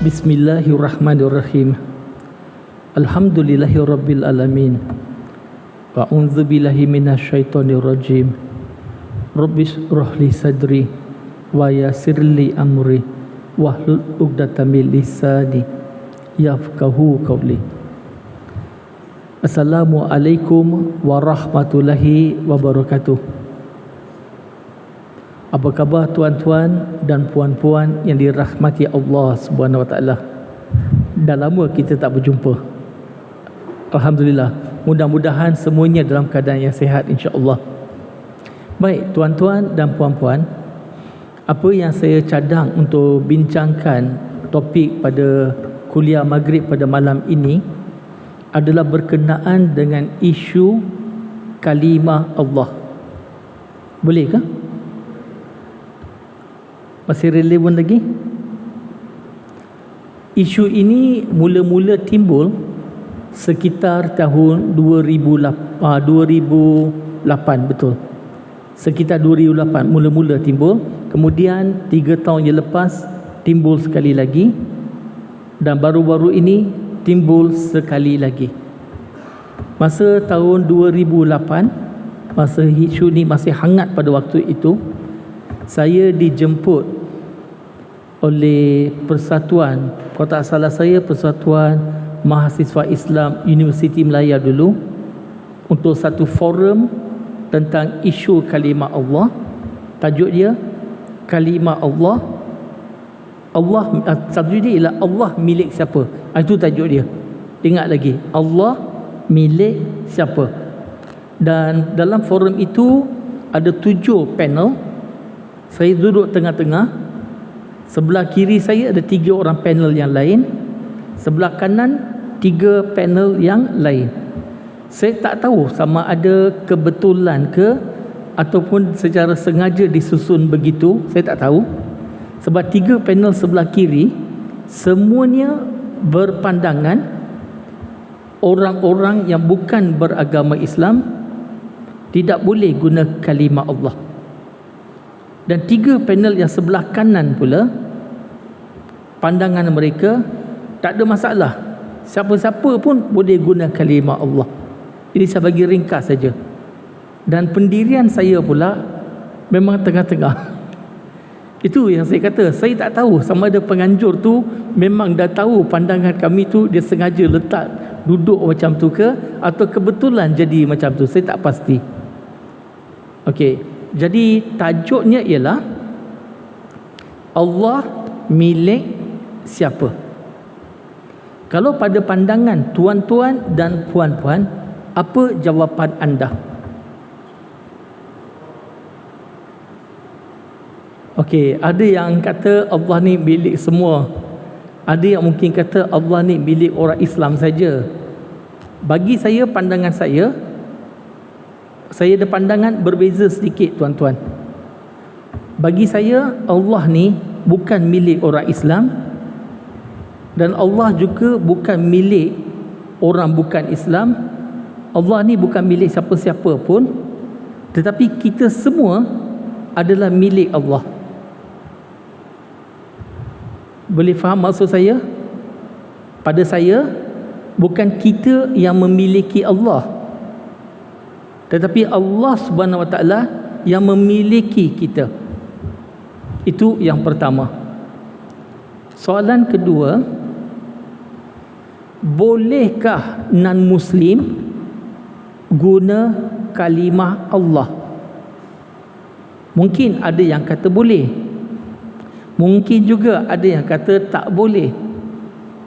Bismillahirrahmanirrahim. Alhamdulillahirabbil alamin. Wa a'udzu billahi minasyaitonir rajim. Rabbis shrahli sadri wa yassirli amri wahlul 'uqdatam min lisani yafqahu qawli. Assalamualaikum warahmatullahi wabarakatuh. Apa khabar tuan-tuan dan puan-puan yang dirahmati Allah Subhanahu Wa Taala? Dah lama kita tak berjumpa. Alhamdulillah. Mudah-mudahan semuanya dalam keadaan yang sihat, insya-Allah. Baik, tuan-tuan dan puan-puan, apa yang saya cadang untuk bincangkan topik pada kuliah maghrib pada malam ini adalah berkenaan dengan isu kalimah Allah. Boleh ke? Masih relevan lagi? Isu ini mula-mula timbul sekitar tahun 2008, betul. Sekitar 2008 mula-mula timbul. Kemudian 3 tahun yang lepas timbul sekali lagi. Dan baru-baru ini timbul sekali lagi. Masa tahun 2008, masa isu ini masih hangat pada waktu itu, saya dijemput oleh Persatuan, kalau tak salah saya Persatuan Mahasiswa Islam Universiti Melaya dulu, untuk satu forum tentang isu kalimah Allah. Tajuk dia kalimah Allah. Tajuk dia ialah Allah milik siapa. Itu tajuk dia. Ingat lagi, Allah milik siapa. Dan dalam forum itu ada 7 panel. Saya duduk tengah-tengah. Sebelah kiri saya ada 3 orang panel yang lain. Sebelah kanan 3 panel yang lain. Saya tak tahu sama ada kebetulan ke ataupun secara sengaja disusun begitu. Saya tak tahu. Sebab 3 panel sebelah kiri semuanya berpandangan orang-orang yang bukan beragama Islam tidak boleh guna kalimah Allah. Dan 3 panel yang sebelah kanan pula, pandangan mereka tak ada masalah, siapa-siapa pun boleh guna kalimah Allah. Jadi saya bagi ringkas saja. Dan pendirian saya pula memang tengah-tengah. Itu yang saya kata, saya tak tahu sama ada penganjur tu memang dah tahu pandangan kami tu dia sengaja letak duduk macam tu ke, atau kebetulan jadi macam tu, saya tak pasti. Okey. Jadi tajuknya ialah Allah milik siapa. Kalau pada pandangan tuan-tuan dan puan-puan, apa jawapan anda? Okey, ada yang kata Allah ni milik semua. Ada yang mungkin kata Allah ni milik orang Islam saja. Bagi saya, pandangan saya ada pandangan berbeza sedikit, tuan-tuan. Bagi saya, Allah ni bukan milik orang Islam, dan Allah juga bukan milik orang bukan Islam. Allah ni bukan milik siapa-siapa pun, tetapi kita semua adalah milik Allah. Boleh faham maksud saya? Pada saya, bukan kita yang memiliki Allah, tetapi Allah Subhanahu Wa Taala yang memiliki kita. Itu yang pertama. Soalan kedua, bolehkah non-Muslim guna kalimah Allah? Mungkin ada yang kata boleh. Mungkin juga ada yang kata tak boleh.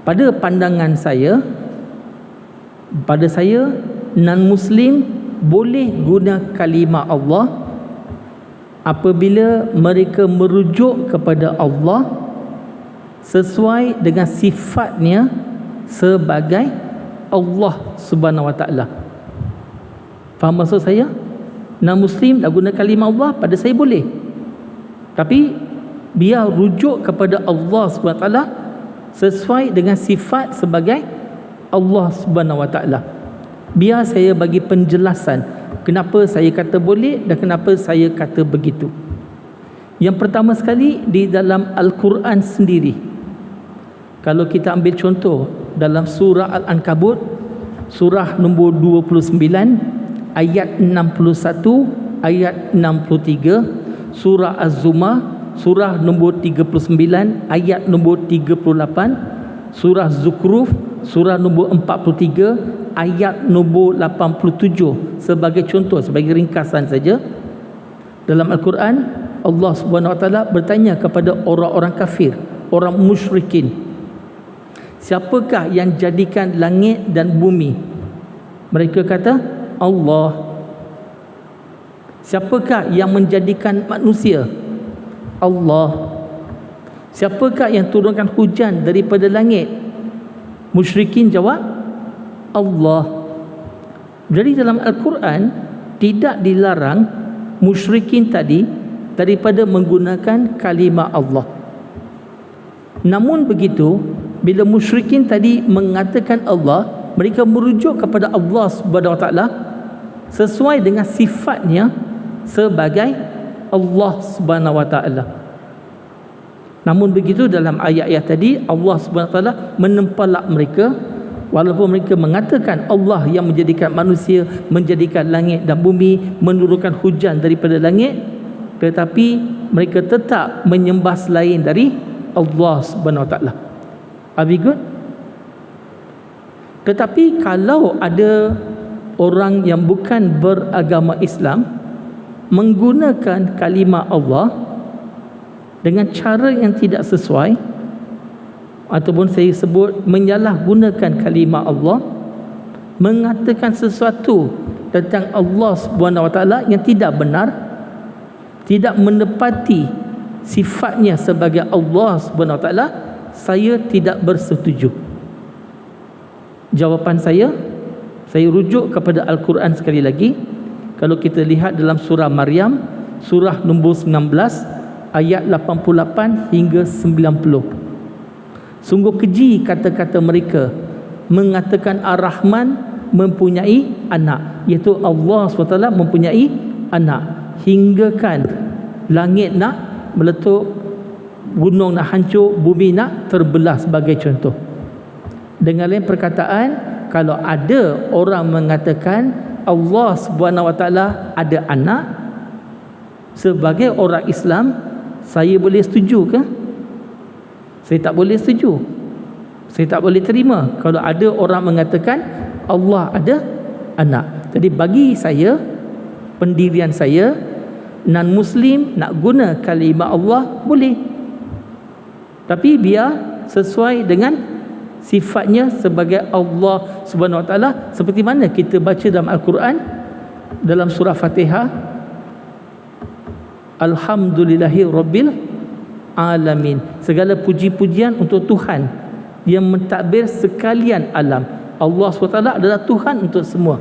Pada pandangan saya, non-Muslim boleh guna kalimah Allah apabila mereka merujuk kepada Allah sesuai dengan sifatnya sebagai Allah Subhanahu Wa Taala. Faham maksud saya? Non-Muslim nak guna kalimah Allah, pada saya boleh. Tapi biar rujuk kepada Allah Subhanahu Wa Taala sesuai dengan sifat sebagai Allah Subhanahu Wa Taala. Biar saya bagi penjelasan Kenapa saya kata boleh dan kenapa saya kata begitu? Yang pertama sekali, di dalam Al-Quran sendiri. Kalau kita ambil contoh dalam surah Al-Ankabut, surah nombor 29 ayat 61, ayat 63, surah Az-Zumar surah nombor 39 ayat nombor 38, surah Zukhruf surah nombor 43 ayat nombor 87 sebagai contoh, sebagai ringkasan saja. Dalam Al-Quran, Allah Subhanahu Wa Taala bertanya kepada orang-orang kafir, orang musyrikin, siapakah yang jadikan langit dan bumi? Mereka kata, Allah. Siapakah yang menjadikan manusia? Allah. Siapakah yang turunkan hujan daripada langit? Musyrikin jawab, Allah. Jadi dalam Al-Quran tidak dilarang musyrikin tadi daripada menggunakan kalimah Allah. Namun begitu, bila musyrikin tadi mengatakan Allah, mereka merujuk kepada Allah Subhanahu Wa Taala sesuai dengan sifatnya sebagai Allah Subhanahu Wa Taala. Namun begitu, dalam ayat-ayat tadi Allah Subhanahu Wa Taala menempalak mereka, walaupun mereka mengatakan Allah yang menjadikan manusia, menjadikan langit dan bumi, menurunkan hujan daripada langit, tetapi mereka tetap menyembah selain dari Allah Subhanahu Wa Taala. Are we good? Tetapi kalau ada orang yang bukan beragama Islam menggunakan kalimah Allah dengan cara yang tidak sesuai, ataupun saya sebut menyalahgunakan kalimah Allah, mengatakan sesuatu tentang Allah Subhanahu Wa Taala yang tidak benar, tidak menepati sifatnya sebagai Allah Subhanahu Wa Taala, saya tidak bersetuju. Jawapan saya rujuk kepada Al-Quran sekali lagi. Kalau kita lihat dalam surah Maryam, surah nombor 19 ayat 88 hingga 90. Sungguh keji kata-kata mereka mengatakan Ar-Rahman mempunyai anak, iaitu Allah SWT mempunyai anak, hinggakan langit nak meletup, gunung nak hancur, bumi nak terbelah sebagai contoh. Dengan lain perkataan, kalau ada orang mengatakan Allah Subhanahu Wa Taala ada anak, sebagai orang Islam, saya boleh setuju ke? Saya tak boleh setuju. Saya tak boleh terima kalau ada orang mengatakan Allah ada anak. Jadi bagi saya, pendirian saya, non-Muslim nak guna kalimah Allah boleh, tapi biar sesuai dengan sifatnya sebagai Allah Subhanahu Wa Taala, seperti mana kita baca dalam Al-Quran dalam surah Fatihah, Alhamdulillahi Rabbil Alamin, segala puji-pujian untuk Tuhan yang mentadbir sekalian alam. Allah SWT adalah Tuhan untuk semua.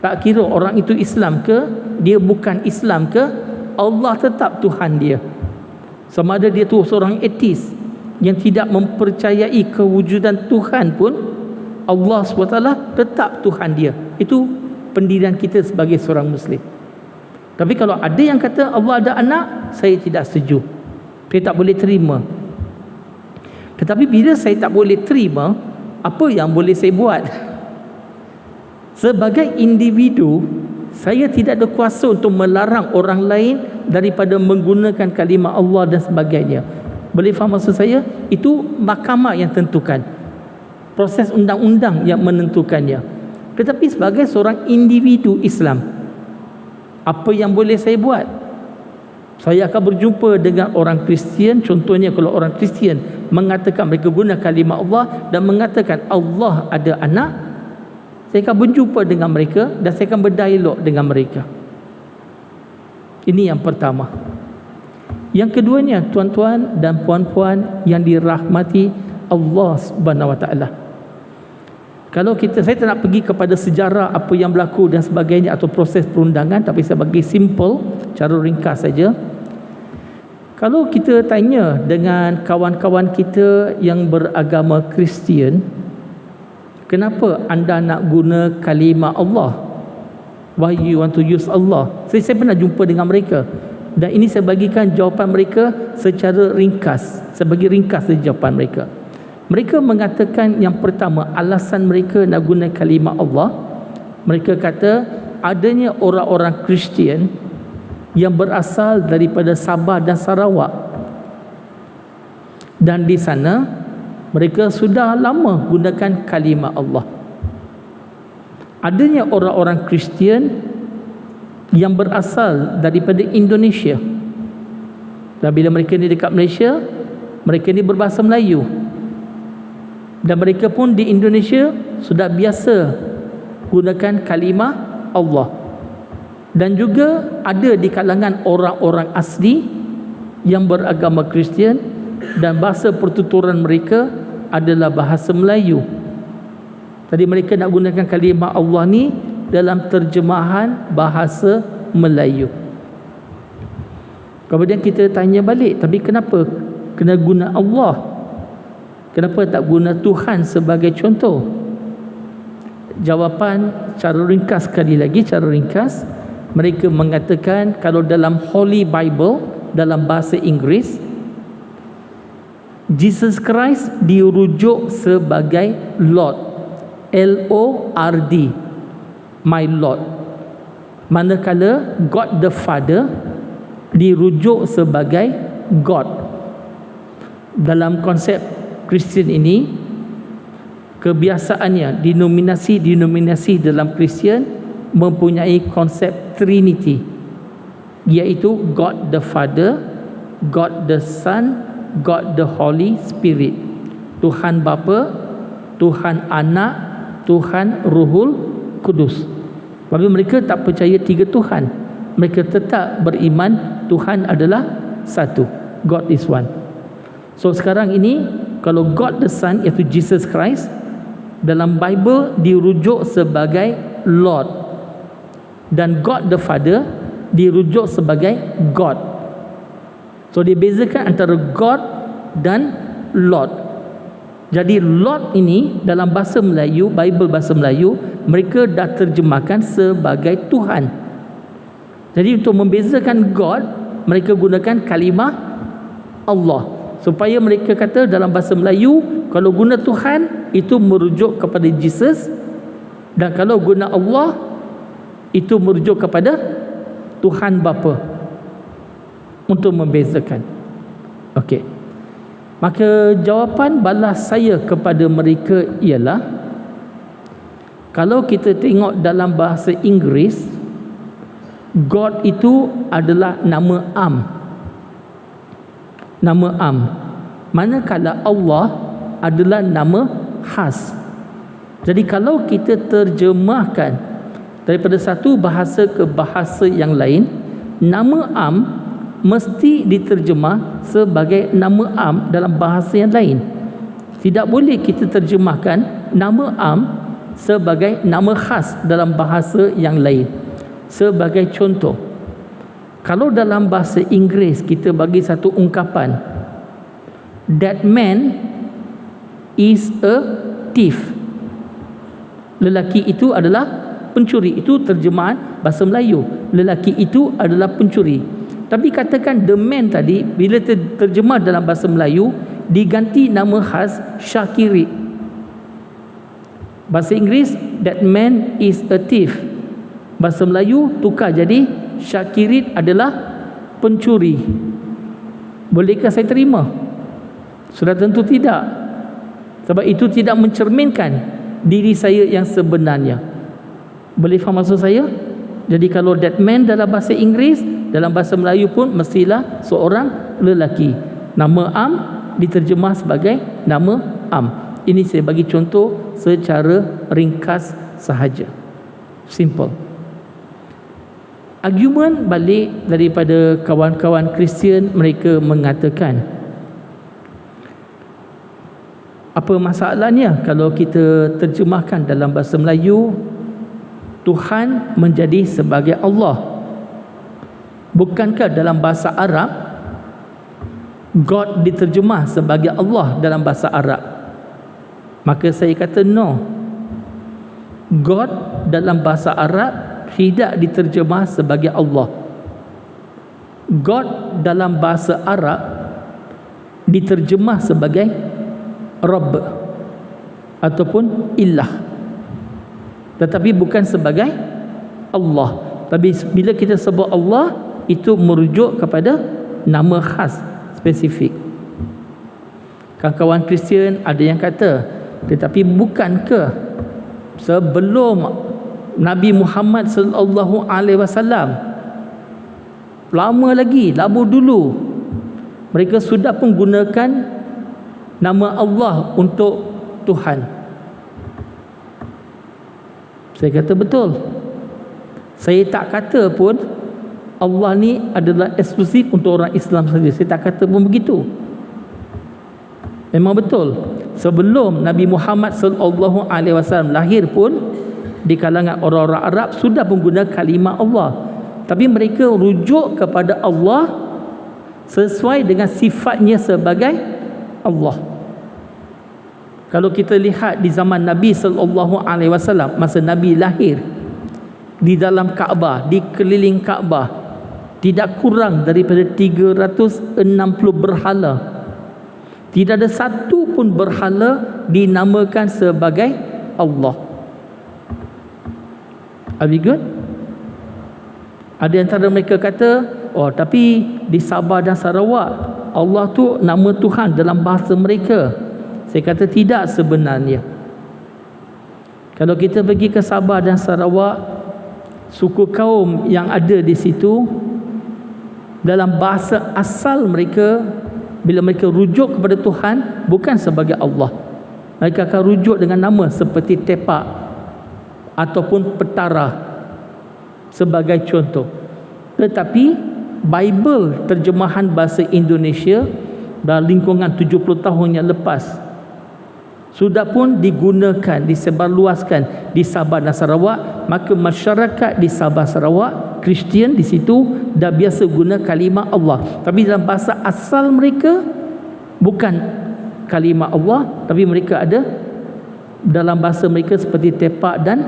Tak kira orang itu Islam ke, dia bukan Islam ke, Allah tetap Tuhan dia. Sama ada dia tu seorang etis yang tidak mempercayai kewujudan Tuhan pun, Allah SWT tetap Tuhan dia. Itu pendirian kita sebagai seorang Muslim. Tapi kalau ada yang kata Allah ada anak, saya tidak setuju. Saya tak boleh terima. Tetapi bila saya tak boleh terima, apa yang boleh saya buat? Sebagai individu, saya tidak ada kuasa untuk melarang orang lain daripada menggunakan kalimah Allah dan sebagainya. Boleh faham maksud saya? Itu mahkamah yang tentukan, proses undang-undang yang menentukannya. Tetapi sebagai seorang individu Islam, apa yang boleh saya buat? Saya akan berjumpa dengan orang Kristian. Contohnya kalau orang Kristian mengatakan mereka guna kalimah Allah dan mengatakan Allah ada anak, saya akan berjumpa dengan mereka dan saya akan berdialog dengan mereka. Ini yang pertama. Yang keduanya, tuan-tuan dan puan-puan yang dirahmati Allah Subhanahu Wa Taala, kalau saya tak nak pergi kepada sejarah apa yang berlaku dan sebagainya atau proses perundangan, tapi saya bagi simple, cara ringkas saja. Kalau kita tanya dengan kawan-kawan kita yang beragama Kristian, kenapa anda nak guna kalimah Allah? Why you want to use Allah? Saya pernah jumpa dengan mereka, dan ini saya bagikan jawapan mereka secara ringkas. Saya bagi ringkas dari jawapan mereka. Mereka mengatakan yang pertama, alasan mereka nak guna kalimah Allah, mereka kata adanya orang-orang Kristian yang berasal daripada Sabah dan Sarawak, dan di sana mereka sudah lama gunakan kalimah Allah. Adanya orang-orang Kristian yang berasal daripada Indonesia, dan bila mereka ni dekat Malaysia, mereka ni berbahasa Melayu, dan mereka pun di Indonesia sudah biasa gunakan kalimah Allah. Dan juga ada di kalangan orang-orang asli yang beragama Kristian dan bahasa pertuturan mereka adalah bahasa Melayu. Tadi mereka nak gunakan kalimah Allah ni dalam terjemahan bahasa Melayu. Kemudian kita tanya balik, tapi kenapa kena guna Allah? Kenapa tak guna Tuhan sebagai contoh? Jawapan cara ringkas, sekali lagi cara ringkas, mereka mengatakan kalau dalam Holy Bible, dalam bahasa Inggeris, Jesus Christ dirujuk sebagai Lord, L-O-R-D, my Lord. Manakala God the Father dirujuk sebagai God. Dalam konsep Kristian ini, kebiasaannya denominasi dalam Kristian mempunyai konsep Trinity, iaitu God the Father, God the Son, God the Holy Spirit. Tuhan Bapa, Tuhan Anak, Tuhan Ruhul Kudus. Tapi mereka tak percaya tiga Tuhan. Mereka tetap beriman Tuhan adalah satu, God is one. So sekarang ini, kalau God the Son iaitu Jesus Christ dalam Bible dirujuk sebagai Lord, dan God the Father dirujuk sebagai God. So dia bezakan antara God dan Lord. Jadi Lord ini dalam bahasa Melayu, Bible bahasa Melayu, mereka dah terjemahkan sebagai Tuhan. Jadi untuk membezakan God, mereka gunakan kalimah Allah, supaya mereka kata dalam bahasa Melayu, kalau guna Tuhan itu merujuk kepada Jesus, dan kalau guna Allah itu merujuk kepada Tuhan Bapa, untuk membezakan. Okey. Maka jawapan balas saya kepada mereka ialah, kalau kita tengok dalam bahasa Inggeris, God itu adalah nama am. Nama am. Manakala Allah adalah nama khas. Jadi kalau kita terjemahkan daripada satu bahasa ke bahasa yang lain, nama am mesti diterjemah sebagai nama am dalam bahasa yang lain. Tidak boleh kita terjemahkan nama am sebagai nama khas dalam bahasa yang lain. Sebagai contoh, kalau dalam bahasa Inggeris kita bagi satu ungkapan, that man is a thief, lelaki itu adalah pencuri. Itu terjemahan bahasa Melayu, lelaki itu adalah pencuri. Tapi katakan the man tadi, bila terjemah dalam bahasa Melayu, diganti nama khas Syakirit. Bahasa Inggeris, that man is a thief. Bahasa Melayu tukar jadi Syakirit adalah pencuri. Bolehkah saya terima? Sudah tentu tidak. Sebab itu tidak mencerminkan diri saya yang sebenarnya. Boleh faham maksud saya? Jadi kalau that man dalam bahasa Inggeris, dalam bahasa Melayu pun mestilah seorang lelaki. Nama am diterjemah sebagai nama am. Ini saya bagi contoh secara ringkas sahaja. Simple. Argument balik daripada kawan-kawan Kristian, mereka mengatakan, apa masalahnya kalau kita terjemahkan dalam bahasa Melayu, Tuhan menjadi sebagai Allah? Bukankah dalam bahasa Arab God diterjemah sebagai Allah dalam bahasa Arab? Maka saya kata no. God dalam bahasa Arab tidak diterjemah sebagai Allah. God dalam bahasa Arab diterjemah sebagai Rabb ataupun Ilah, tetapi bukan sebagai Allah. Tapi bila kita sebut Allah, itu merujuk kepada nama khas spesifik. Kawan-kawan Kristian ada yang kata, tetapi bukankah sebelum Nabi Muhammad sallallahu alaihi wasallam, lama dulu, mereka sudah pun gunakan nama Allah untuk Tuhan? Saya kata betul. Saya tak kata pun Allah ni adalah eksklusif untuk orang Islam saja. Saya tak kata pun begitu. Memang betul, sebelum Nabi Muhammad sallallahu alaihi wasallam lahir pun, di kalangan orang-orang Arab sudah menggunakan kalimah Allah, tapi mereka rujuk kepada Allah sesuai dengan sifatnya sebagai Allah. Kalau kita lihat di zaman Nabi sallallahu alaihi wasallam, masa Nabi lahir, di dalam Kaabah, di keliling Kaabah, tidak kurang daripada 360 berhala. Tidak ada satu pun berhala dinamakan sebagai Allah. Are we good? Ada antara mereka kata, oh tapi di Sabah dan Sarawak Allah tu nama Tuhan dalam bahasa mereka. Saya kata tidak sebenarnya. Kalau kita pergi ke Sabah dan Sarawak, suku kaum yang ada di situ, dalam bahasa asal mereka, bila mereka rujuk kepada Tuhan, bukan sebagai Allah, mereka akan rujuk dengan nama seperti tepak ataupun petara sebagai contoh. Tetapi Bible terjemahan bahasa Indonesia dalam lingkungan 70 tahun yang lepas sudah pun digunakan, disebarluaskan di Sabah dan Sarawak. Maka masyarakat di Sabah Sarawak, Kristian di situ, dah biasa guna kalimah Allah. Tapi dalam bahasa asal mereka bukan kalimah Allah, tapi mereka ada dalam bahasa mereka seperti tepak dan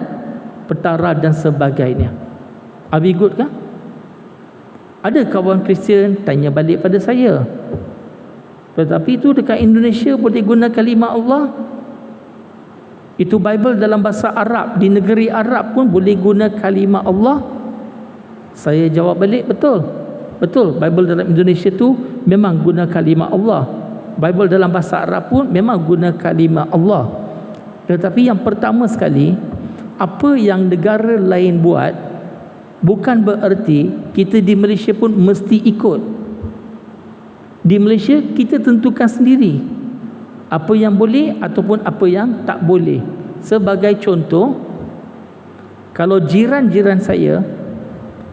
petara dan sebagainya. Are we good kah? Ada kawan Kristian tanya balik pada saya, tetapi itu dekat Indonesia boleh guna kalimah Allah? Itu Bible dalam bahasa Arab, di negeri Arab pun boleh guna kalimah Allah? Saya jawab balik, betul. Betul, Bible dalam Indonesia tu memang guna kalimah Allah. Bible dalam bahasa Arab pun memang guna kalimah Allah. Tetapi yang pertama sekali, apa yang negara lain buat bukan bererti kita di Malaysia pun mesti ikut. Di Malaysia kita tentukan sendiri apa yang boleh ataupun apa yang tak boleh. Sebagai contoh, kalau jiran-jiran saya,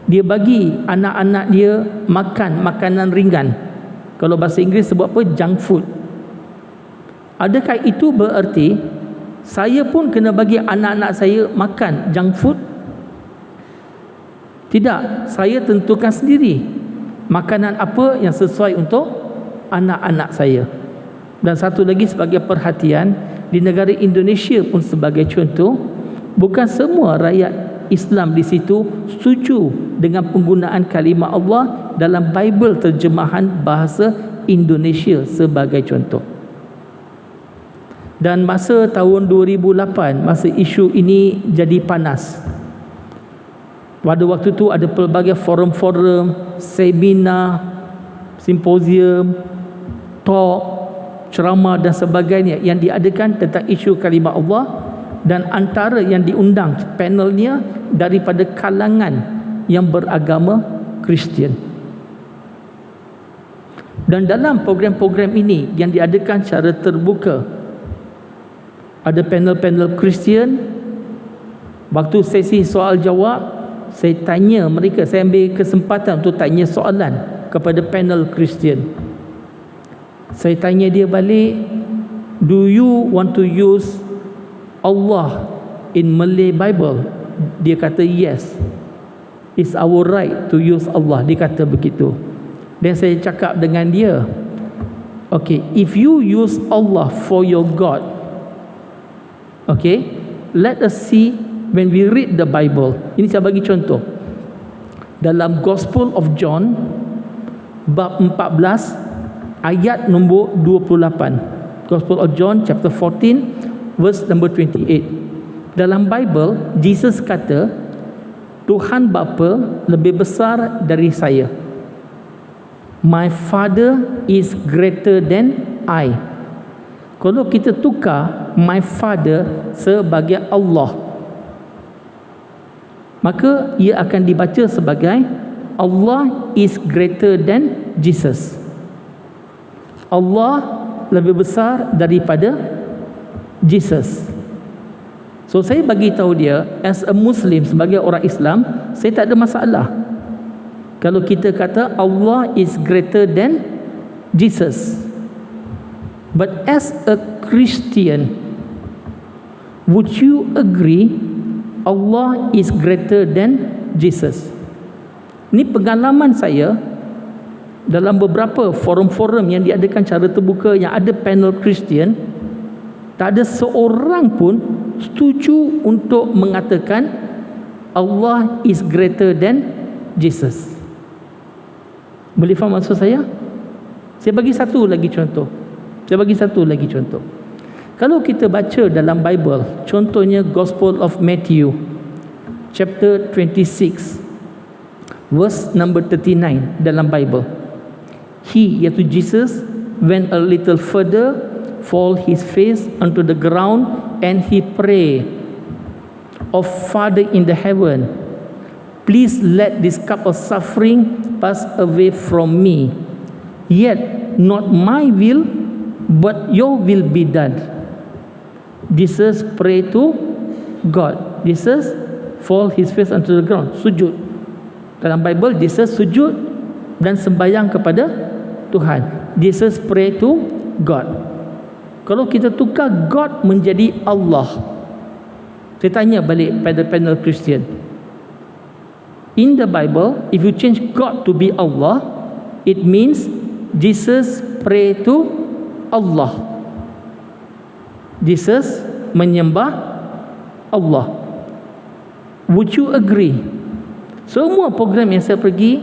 dia bagi anak-anak dia makan makanan ringan, kalau bahasa Inggeris sebut apa, junk food, adakah itu bererti saya pun kena bagi anak-anak saya makan junk food? Tidak, saya tentukan sendiri makanan apa yang sesuai untuk anak-anak saya. Dan satu lagi sebagai perhatian, di negara Indonesia pun sebagai contoh, bukan semua rakyat Islam di situ setuju dengan penggunaan kalimah Allah dalam Bible terjemahan bahasa Indonesia sebagai contoh. Dan masa tahun 2008, masa isu ini jadi panas, pada waktu tu ada pelbagai forum-forum, seminar, simposium, talk, ceramah dan sebagainya yang diadakan tentang isu kalimah Allah, dan antara yang diundang panelnya daripada kalangan yang beragama Kristian. Dan dalam program-program ini yang diadakan secara terbuka, ada panel-panel Kristian. Waktu sesi soal jawab, saya tanya mereka, saya ambil kesempatan untuk tanya soalan kepada panel Kristian. Saya tanya dia balik, do you want to use Allah in Malay Bible? Dia kata yes, it's our right to use Allah. Dia kata begitu. Dan saya cakap dengan dia, okay, if you use Allah for your God, okay, let us see when we read the Bible, ini saya bagi contoh. Dalam Gospel of John bab 14 ayat nombor 28. Gospel of John chapter 14 verse number 28. Dalam Bible, Jesus kata, Tuhan Bapa lebih besar dari saya. My Father is greater than I. Kalau kita tukar my Father sebagai Allah, maka ia akan dibaca sebagai Allah is greater than Jesus. Allah lebih besar daripada Jesus. So saya bagi tahu dia, as a Muslim, sebagai orang Islam, saya tak ada masalah kalau kita kata Allah is greater than Jesus. But as a Christian, would you agree Allah is greater than Jesus? Ini pengalaman saya dalam beberapa forum-forum yang diadakan secara terbuka, yang ada panel Kristian, tak ada seorang pun setuju untuk mengatakan Allah is greater than Jesus. Boleh faham maksud saya? Saya bagi satu lagi contoh. Kalau kita baca dalam Bible, contohnya Gospel of Matthew chapter 26 verse number 39 dalam Bible. He, iaitu Jesus, went a little further, fall his face unto the ground, and he pray, O Father in the heaven, please let this cup of suffering pass away from me. Yet not my will, but your will be done. Jesus pray to God. Jesus fall his face unto the ground, sujud. Dalam Bible, Jesus sujud dan sembahyang kepada Tuhan. Jesus pray to God. Kalau kita tukar God menjadi Allah, saya tanya balik pada panel Christian, in the Bible, if you change God to be Allah, it means Jesus pray to Allah. Jesus menyembah Allah. Would you agree? Semua program yang saya pergi,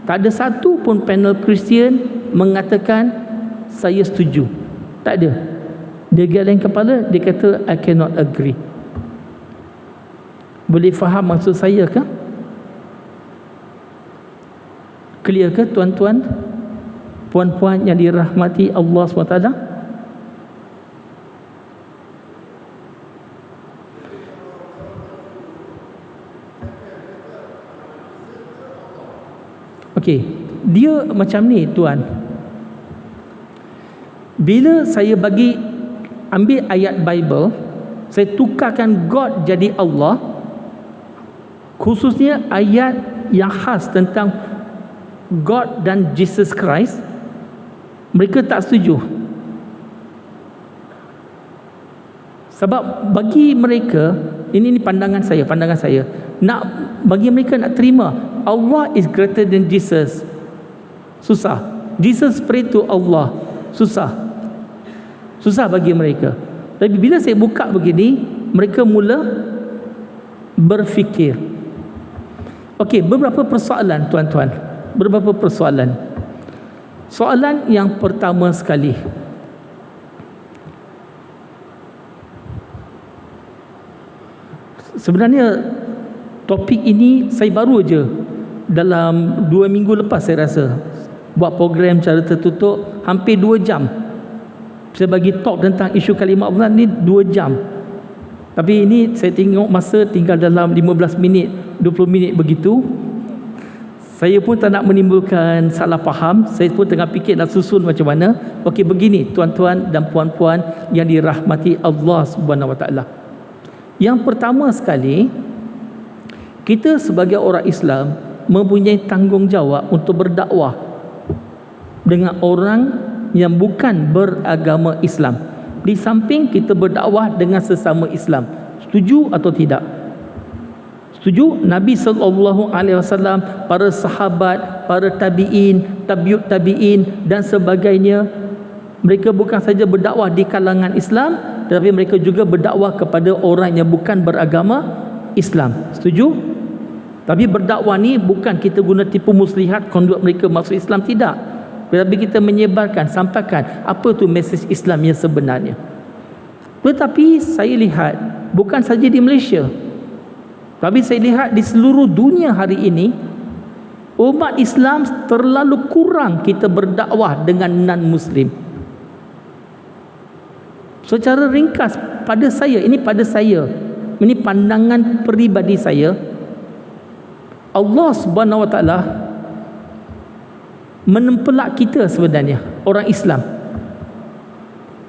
tak ada satu pun panel Kristian mengatakan saya setuju. Tak ada. Dia geleng kepala, dia kata I cannot agree. Boleh faham maksud saya ke? Clear ke tuan-tuan, puan-puan yang dirahmati Allah SWT? Okey, dia macam ni tuan. Bila saya ambil ayat Bible, saya tukarkan God jadi Allah, khususnya ayat yang khas tentang God dan Jesus Christ, mereka tak setuju. Sebab bagi mereka, ini pandangan saya, bagi mereka nak terima Allah is greater than Jesus, susah. Jesus pray to Allah, susah bagi mereka. Tapi bila saya buka begini, mereka mula berfikir. Okey, beberapa persoalan tuan-tuan, Soalan yang pertama sekali, sebenarnya topik ini saya baru je dalam 2 minggu lepas, saya rasa buat program secara tertutup hampir 2 jam. Saya bagi talk tentang isu kalimah Allah ni 2 jam. Tapi ini saya tengok masa tinggal dalam 15 minit, 20 minit begitu. Saya pun tak nak menimbulkan salah faham. Saya pun tengah fikir nak susun macam mana. Okey, begini tuan-tuan dan puan-puan yang dirahmati Allah Subhanahu Wa Taala. Yang pertama sekali, kita sebagai orang Islam mempunyai tanggungjawab untuk berdakwah dengan orang yang bukan beragama Islam. Di samping kita berdakwah dengan sesama Islam. Setuju atau tidak? Setuju? Nabi SAW, para sahabat, para tabi'in, tabi'ut tabi'in dan sebagainya, mereka bukan saja berdakwah di kalangan Islam, tetapi mereka juga berdakwah kepada orang yang bukan beragama Islam. Setuju? Tapi berdakwah ni bukan kita guna tipu muslihat convert mereka masuk Islam, tidak. Tetapi kita menyebarkan, sampaikan apa tu mesej Islam yang sebenarnya. Tetapi saya lihat bukan saja di Malaysia, tapi saya lihat di seluruh dunia hari ini, umat Islam terlalu kurang kita berdakwah dengan non-Muslim. Secara ringkas, pada saya, ini pandangan peribadi saya, Allah Subhanahu Wa Taala menempelak kita sebenarnya, orang Islam.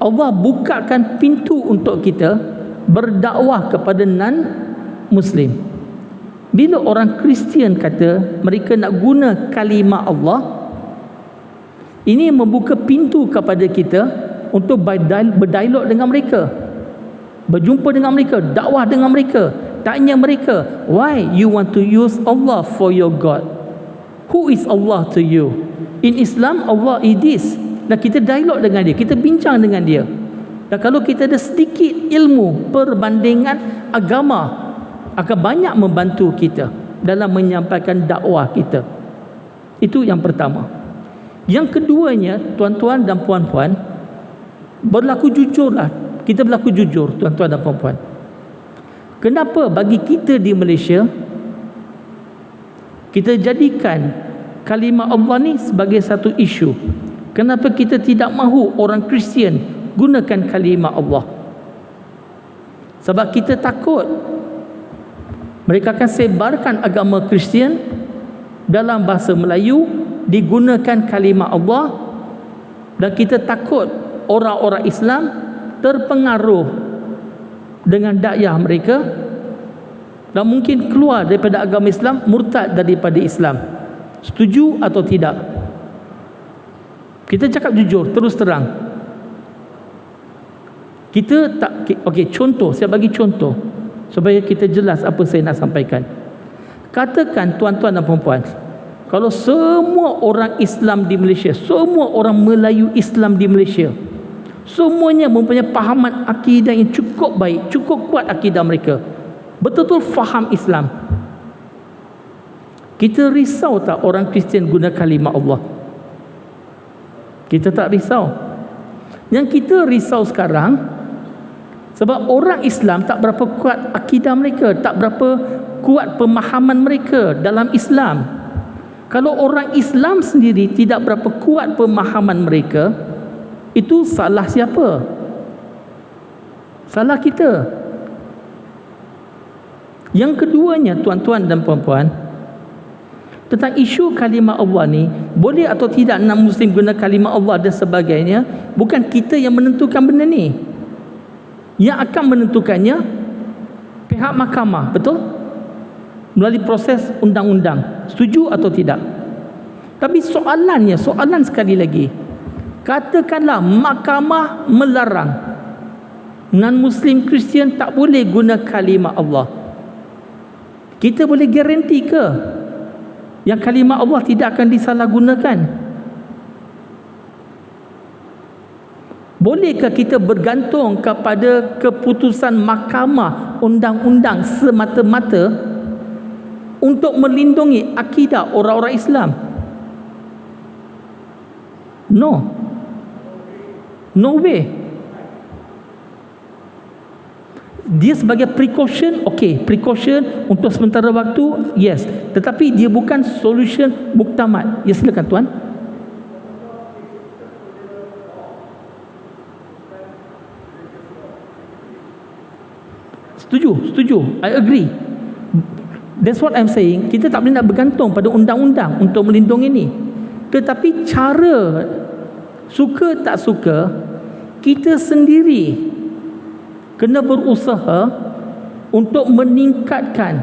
Allah bukakan pintu untuk kita berdakwah kepada non-Muslim. Bila orang Kristian kata mereka nak guna kalimah Allah, ini membuka pintu kepada kita untuk berdialog dengan mereka, berjumpa dengan mereka, dakwah dengan mereka, tanya mereka, why you want to use Allah for your God? Who is Allah to you? In Islam, Allah is this. Dan kita dialog dengan dia, kita bincang dengan dia. Dan kalau kita ada sedikit ilmu perbandingan agama, akan banyak membantu kita dalam menyampaikan dakwah kita. Itu yang pertama. Yang keduanya, tuan-tuan dan puan-puan, berlaku jujurlah. Kita berlaku jujur, tuan-tuan dan puan-puan. Kenapa bagi kita di Malaysia kita jadikan kalimah Allah ni sebagai satu isu? Kenapa kita tidak mahu orang Kristian gunakan kalimah Allah? Sebab kita takut mereka akan sebarkan agama Kristian dalam bahasa Melayu, digunakan kalimah Allah, dan kita takut orang-orang Islam terpengaruh dengan dakwah mereka dan mungkin keluar daripada agama Islam, murtad daripada Islam. Setuju atau tidak? Kita cakap jujur, terus terang. Kita tak, okey, contoh, saya bagi contoh supaya kita jelas apa saya nak sampaikan. Katakan tuan-tuan dan puan-puan, kalau semua orang Islam di Malaysia, semua orang Melayu Islam di Malaysia, semuanya mempunyai pahaman akidah yang cukup baik, cukup kuat akidah mereka, betul-betul faham Islam, kita risau tak orang Kristian guna kalimah Allah? Kita tak risau. Yang kita risau sekarang sebab orang Islam tak berapa kuat akidah mereka, tak berapa kuat pemahaman mereka dalam Islam. Kalau orang Islam sendiri tidak berapa kuat pemahaman mereka, itu salah siapa? Salah kita. Yang keduanya, tuan-tuan dan puan-puan, tentang isu kalimah Allah ni, boleh atau tidak non-Muslim guna kalimah Allah dan sebagainya, bukan kita yang menentukan benda ni. Yang akan menentukannya pihak mahkamah, betul? Melalui proses undang-undang. Setuju atau tidak? Tapi soalannya, soalan sekali lagi, katakanlah mahkamah melarang non-Muslim Kristian tak boleh guna kalimah Allah, kita boleh garanti ke yang kalimah Allah tidak akan disalahgunakan? Bolehkah kita bergantung kepada keputusan mahkamah undang-undang semata-mata untuk melindungi akidah orang-orang Islam? No. No way. Dia sebagai precaution, okey, precaution untuk sementara waktu, yes. Tetapi dia bukan solution muktamad. Ya, silakan tuan. Setuju, I agree. That's what I'm saying. Kita tak boleh nak bergantung pada undang-undang untuk melindungi ini. Tetapi cara, suka tak suka, kita sendiri kena berusaha untuk meningkatkan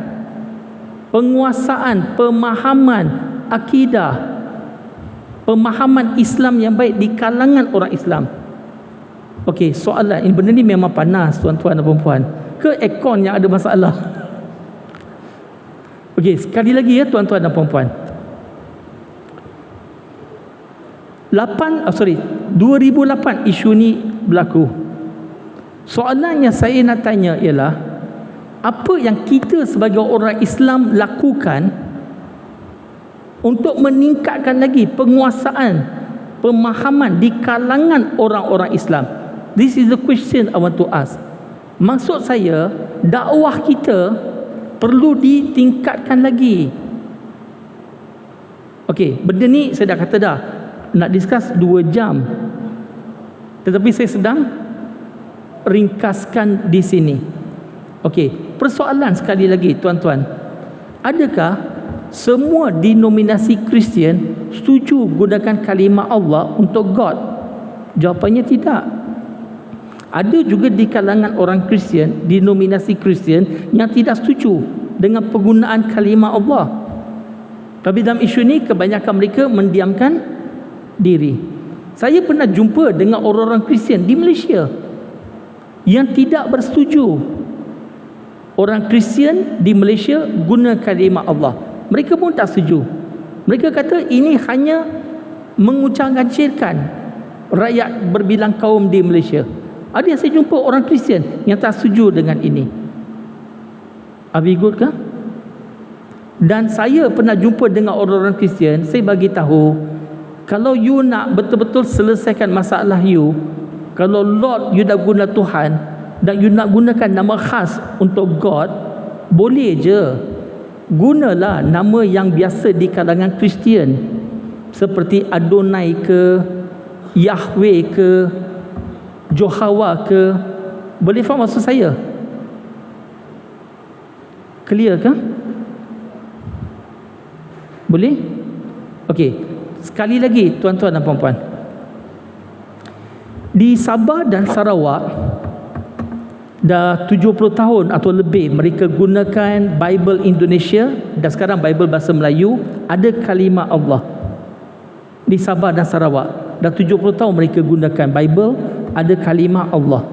penguasaan pemahaman akidah, pemahaman Islam yang baik di kalangan orang Islam. Okey, soalan ini, benda ni memang panas tuan-tuan dan puan-puan, ke aircon yang ada masalah? Okey, sekali lagi ya tuan-tuan dan puan-puan. 2008 isu ni berlaku. Soalan yang saya nak tanya ialah, Apa yang kita sebagai orang Islam lakukan untuk meningkatkan lagi penguasaan, pemahaman di kalangan orang-orang Islam? This is the question I want to ask. Maksud saya, dakwah kita perlu ditingkatkan lagi. Okey, benda ni saya dah kata dah, nak discuss 2 jam. Tetapi saya sedang ringkaskan di sini. Okey, persoalan sekali lagi tuan-tuan. Adakah semua denominasi Kristian setuju gunakan kalimah Allah untuk God? Jawapannya tidak. Ada juga di kalangan orang Kristian, denominasi Kristian yang tidak setuju dengan penggunaan kalimah Allah. Tapi dalam isu ni kebanyakan mereka mendiamkan diri. Saya pernah jumpa dengan orang-orang Kristian di Malaysia yang tidak bersetuju orang Kristian di Malaysia guna kalimah Allah. Mereka pun tak setuju. Mereka kata ini hanya mengucapkan rakyat berbilang kaum di Malaysia. Ada yang saya jumpa orang Kristian yang tak setuju dengan ini. Are we good ke? Dan saya pernah jumpa dengan orang-orang Kristian, saya bagi tahu, kalau you nak betul-betul selesaikan masalah you, kalau Lord you dah guna Tuhan dan you nak gunakan nama khas untuk God, boleh je. Gunalah nama yang biasa di kalangan Kristian, seperti Adonai ke, Yahweh ke, Jehovah ke. Boleh faham maksud saya? Clear ke? Boleh? Okey, sekali lagi tuan-tuan dan puan-puan, di Sabah dan Sarawak dah 70 tahun atau lebih mereka gunakan Bible Indonesia, dan sekarang Bible bahasa Melayu, ada kalimah Allah. Di Sabah dan Sarawak dah 70 tahun mereka gunakan Bible, ada kalimah Allah.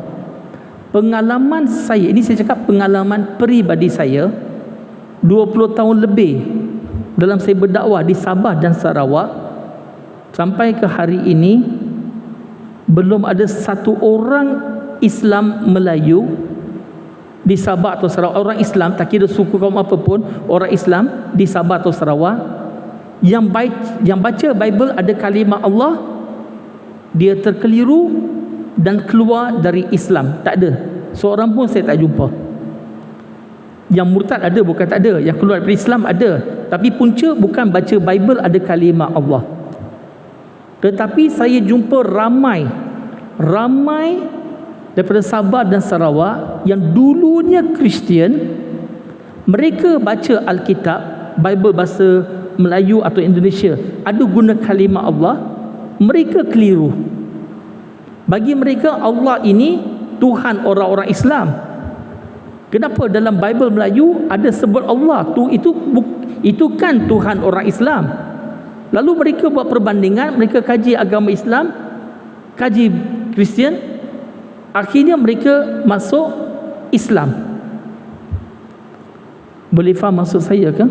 Pengalaman saya, ini saya cakap pengalaman peribadi saya, 20 tahun lebih dalam saya berdakwah di Sabah dan Sarawak, sampai ke hari ini belum ada satu orang Islam Melayu di Sabah atau Sarawak, orang Islam tak kira suku kaum apa pun, orang Islam di Sabah atau Sarawak yang baca Bible ada kalimah Allah, dia terkeliru dan keluar dari Islam. Tak ada seorang pun, saya tak jumpa. Yang murtad ada, bukan tak ada. Yang keluar dari Islam ada, tapi punca bukan baca Bible ada kalimah Allah. Tetapi saya jumpa ramai daripada Sabah dan Sarawak yang dulunya Kristian, mereka baca Alkitab, Bible bahasa Melayu atau Indonesia, ada guna kalimah Allah, mereka keliru. Bagi mereka Allah ini Tuhan orang-orang Islam. Kenapa dalam Bible Melayu ada sebut Allah tu, itu kan Tuhan orang Islam. Lalu mereka buat perbandingan, mereka kaji agama Islam, kaji Kristian, akhirnya mereka masuk Islam. Boleh faham maksud saya kan?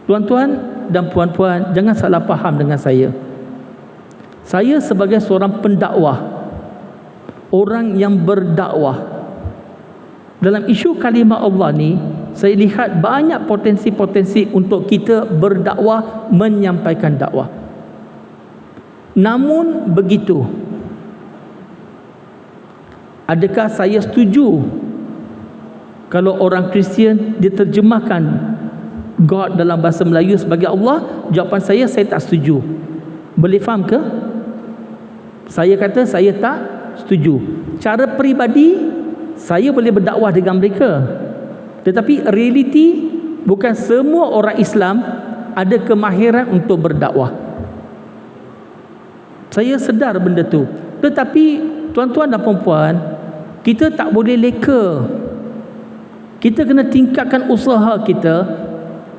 Tuan-tuan dan puan-puan, jangan salah faham dengan saya. Saya sebagai seorang pendakwah, orang yang berdakwah, dalam isu kalimah Allah ni, saya lihat banyak potensi-potensi untuk kita berdakwah, menyampaikan dakwah. Namun begitu, adakah saya setuju kalau orang Kristian diterjemahkan God dalam bahasa Melayu sebagai Allah? Jawapan saya tak setuju. Boleh faham ke? Saya kata saya tak setuju. Cara peribadi, saya boleh berdakwah dengan mereka, tetapi realiti bukan semua orang Islam ada kemahiran untuk berdakwah. Saya sedar benda tu. Tetapi tuan-tuan dan puan-puan, kita tak boleh leka. Kita kena tingkatkan usaha kita.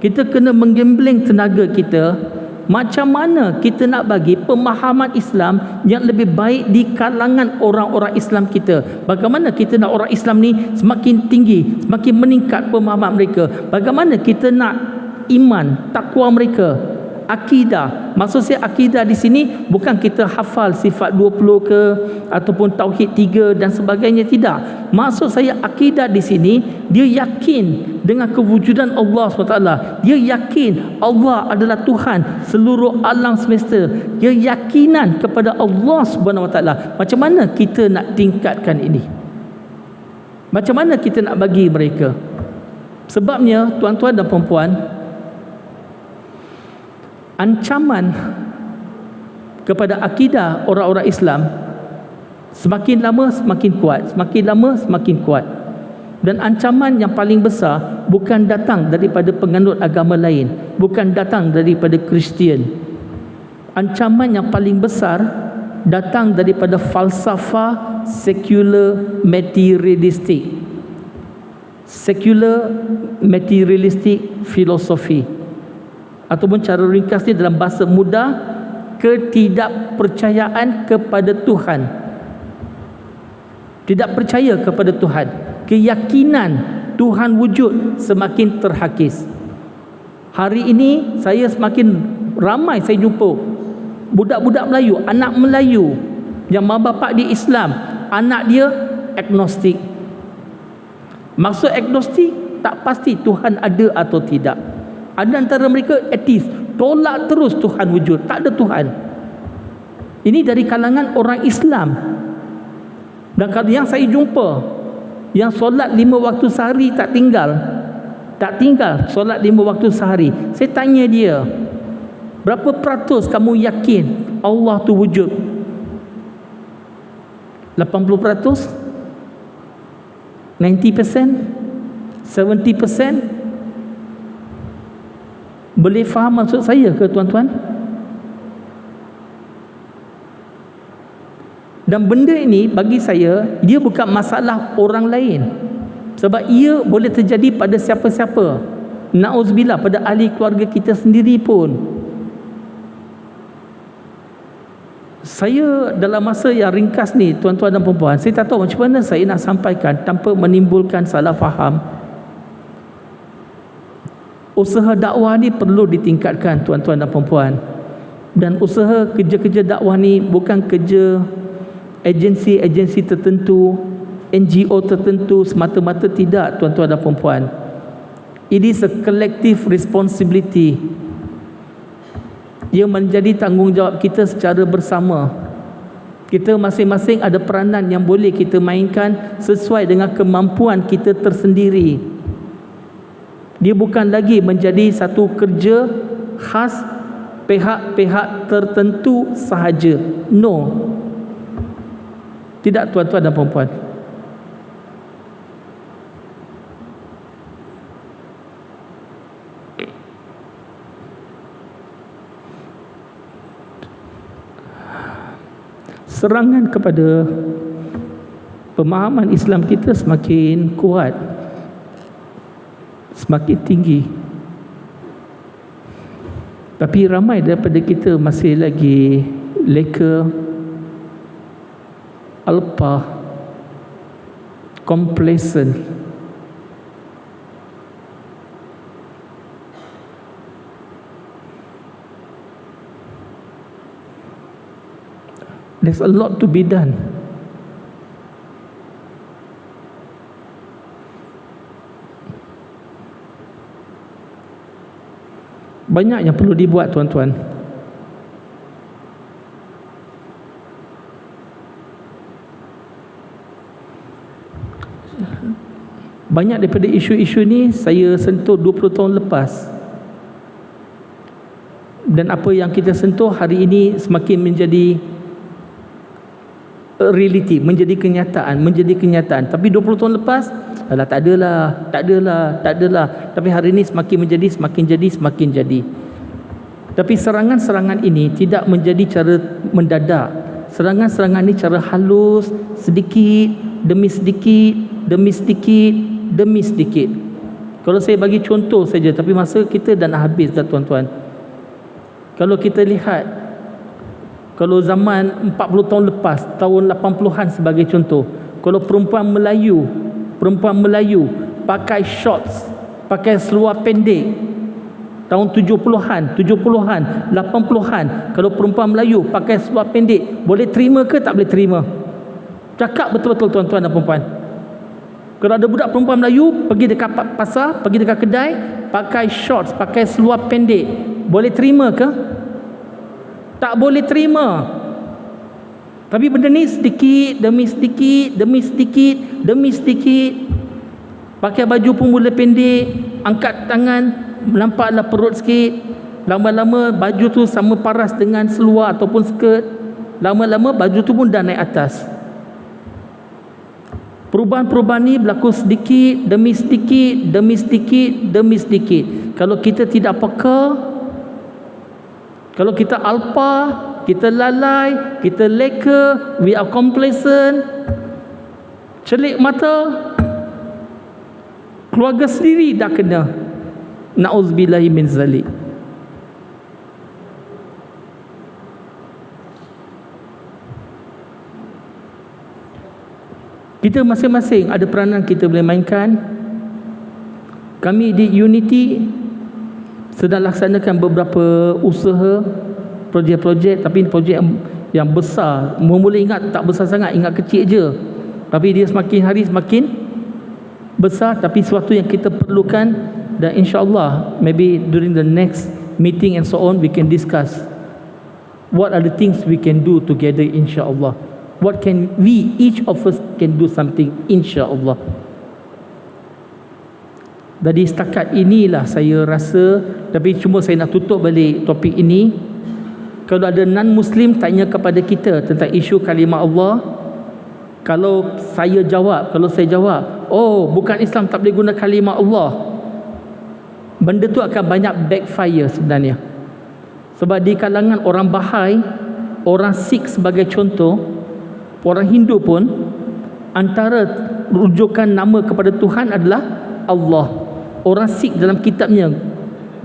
Kita kena menggambling tenaga kita. Macam mana kita nak bagi pemahaman Islam yang lebih baik di kalangan orang-orang Islam kita? Bagaimana kita nak orang Islam ni semakin tinggi, semakin meningkat pemahaman mereka? Bagaimana kita nak iman, takwa mereka Akidah. Maksud saya akidah di sini bukan kita hafal sifat 20 ke ataupun tauhid 3 dan sebagainya, tidak. Maksud saya akidah di sini dia yakin dengan kewujudan Allah SWT. Dia yakin Allah adalah Tuhan seluruh alam semesta. Dia yakinan kepada Allah SWT. Macam mana kita nak tingkatkan ini? Macam mana kita nak bagi mereka? Sebabnya tuan-tuan dan puan-puan, ancaman kepada akidah orang-orang Islam semakin lama semakin kuat, semakin lama semakin kuat. Dan ancaman yang paling besar bukan datang daripada penganut agama lain, bukan datang daripada Kristian. Ancaman yang paling besar datang daripada falsafah secular materialistic, secular materialistic filosofi, ataupun cara ringkasnya dalam bahasa mudah, ketidakpercayaan kepada Tuhan. Tidak percaya kepada Tuhan. Keyakinan Tuhan wujud semakin terhakis. Hari ini saya semakin ramai saya jumpa budak-budak Melayu, anak Melayu yang mak bapak dia Islam, anak dia agnostik. Maksud agnostik, tak pasti Tuhan ada atau tidak. Ada antara mereka ateis, tolak terus Tuhan wujud, tak ada Tuhan. Ini dari kalangan orang Islam. Dan kalau yang saya jumpa, yang solat 5 waktu sehari tak tinggal solat 5 waktu sehari, saya tanya dia, berapa peratus kamu yakin Allah tu wujud? 80%? 90%? 70%? Boleh faham maksud saya ke tuan-tuan? Dan benda ini bagi saya, dia bukan masalah orang lain. Sebab ia boleh terjadi pada siapa-siapa. Na'udzubillah, pada ahli keluarga kita sendiri pun. Saya dalam masa yang ringkas ni, tuan-tuan dan puan-puan, saya tak tahu macam mana saya nak sampaikan tanpa menimbulkan salah faham. Usaha dakwah ni perlu ditingkatkan, tuan-tuan dan puan-puan. Dan usaha kerja-kerja dakwah ni bukan kerja agensi-agensi tertentu, NGO tertentu semata-mata, tidak, tuan-tuan dan puan-puan. It is a collective responsibility. Ia menjadi tanggungjawab kita secara bersama. Kita masing-masing ada peranan yang boleh kita mainkan sesuai dengan kemampuan kita tersendiri. Dia bukan lagi menjadi satu kerja khas pihak-pihak tertentu sahaja. No. Tidak, tuan-tuan dan puan-puan. Serangan kepada pemahaman Islam kita semakin kuat, semakin tinggi. Tapi ramai daripada kita masih lagi leka, alpa, complacent. There's a lot to be done. Banyak yang perlu dibuat, tuan-tuan. Banyak daripada isu-isu ni saya sentuh 20 tahun lepas. Dan apa yang kita sentuh hari ini semakin menjadi reality, menjadi kenyataan. Tapi 20 tahun lepas, alah tak adalah. Tapi hari ini semakin jadi. Tapi serangan-serangan ini tidak menjadi cara mendadak. Serangan-serangan ini cara halus, sedikit demi sedikit. Kalau saya bagi contoh saja, tapi masa kita dah nak habis dah, tuan-tuan. Kalau kita lihat, kalau zaman 40 tahun lepas, tahun 80-an sebagai contoh, kalau perempuan Melayu pakai shorts, pakai seluar pendek, tahun 70-an, 80-an, kalau perempuan Melayu pakai seluar pendek, boleh terima ke tak boleh terima? Cakap betul-betul tuan-tuan dan puan-puan. Kalau ada budak perempuan Melayu pergi dekat pasar, pergi dekat kedai, pakai shorts, pakai seluar pendek, boleh terima ke? Tak boleh terima. Tapi benda ni sedikit demi sedikit, demi sedikit, demi sedikit. Pakai baju pun boleh pendek, angkat tangan, nampaklah perut sikit. Lama-lama baju tu sama paras dengan seluar ataupun skirt. Lama-lama baju tu pun dah naik atas. Perubahan-perubahan ni berlaku sedikit demi sedikit, demi sedikit, demi sedikit. Kalau kita tidak peka, kalau kita alpa, kita lalai, kita leka, we are complacent, celik mata, keluarga sendiri dah kena. Na'udzubillahi min zalik. Kita masing-masing ada peranan kita boleh mainkan. Kami di Unity sedang laksanakan beberapa usaha, projek-projek, tapi projek yang besar. Mula ingat tak besar sangat, ingat kecil je, tapi dia semakin hari semakin besar. Tapi sesuatu yang kita perlukan, dan insyaAllah maybe during the next meeting and so on we can discuss what are the things we can do together, insyaAllah. What can we, each of us can do something, insyaAllah. Dari setakat inilah saya rasa, tapi cuma saya nak tutup balik topik ini. Kalau ada non-Muslim tanya kepada kita tentang isu kalimah Allah, kalau saya jawab, oh bukan Islam tak boleh guna kalimah Allah, benda tu akan banyak backfire sebenarnya. Sebab di kalangan orang Bahai, orang Sikh sebagai contoh, orang Hindu pun, antara rujukan nama kepada Tuhan adalah Allah. Orang Sikh dalam kitabnya,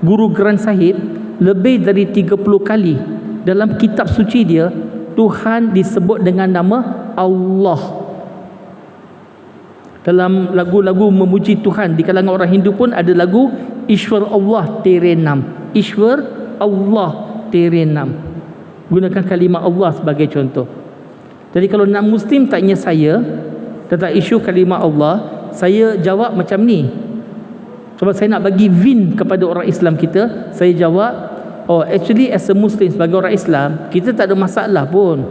Guru Granth Sahib, lebih dari 30 kali dalam kitab suci dia, Tuhan disebut dengan nama Allah. Dalam lagu-lagu memuji Tuhan di kalangan orang Hindu pun ada lagu Ishwar Allah Tere Nam, Ishwar Allah Tere Nam, gunakan kalimah Allah sebagai contoh. Jadi kalau non-Muslim tanya saya tentang isu kalimah Allah, saya jawab macam ni. Sebab saya nak bagi win kepada orang Islam kita, saya jawab, oh actually as a Muslim, sebagai orang Islam, kita tak ada masalah pun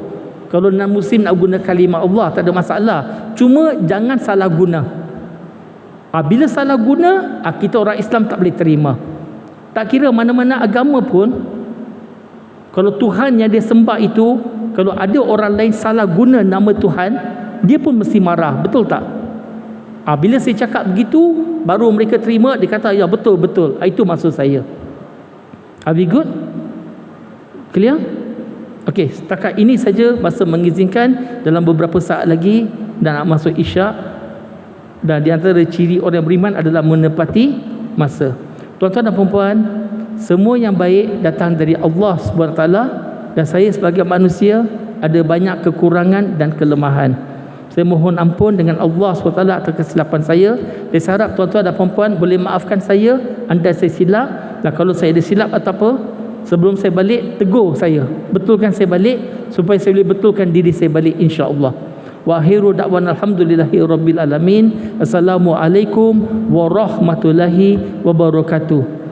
kalau non-Muslim nak guna kalimah Allah, tak ada masalah. Cuma jangan salah guna. Bila salah guna, kita orang Islam tak boleh terima. Tak kira mana-mana agama pun, kalau Tuhan yang dia sembah itu, kalau ada orang lain salah guna nama Tuhan, dia pun mesti marah, betul tak? Bila saya cakap begitu, baru mereka terima, dia kata ya betul-betul, itu maksud saya. Are we good? Clear? Okey, setakat ini saja masa mengizinkan. Dalam beberapa saat lagi dan nak masuk Isyak, dan di antara ciri orang beriman adalah menepati masa. Tuan-tuan dan puan-puan, semua yang baik datang dari Allah SWT, dan saya sebagai manusia ada banyak kekurangan dan kelemahan. Saya mohon ampun dengan Allah SWT atas kesilapan saya. Saya harap tuan-tuan dan puan-puan boleh maafkan saya andai saya silap, dan kalau saya ada silap atau apa, sebelum saya balik, tegur saya, betulkan saya balik, supaya saya boleh betulkan diri saya balik, insya-Allah. Wa akhiru da'wana alhamdulillahi rabbil alamin. Assalamualaikum warahmatullahi wabarakatuh.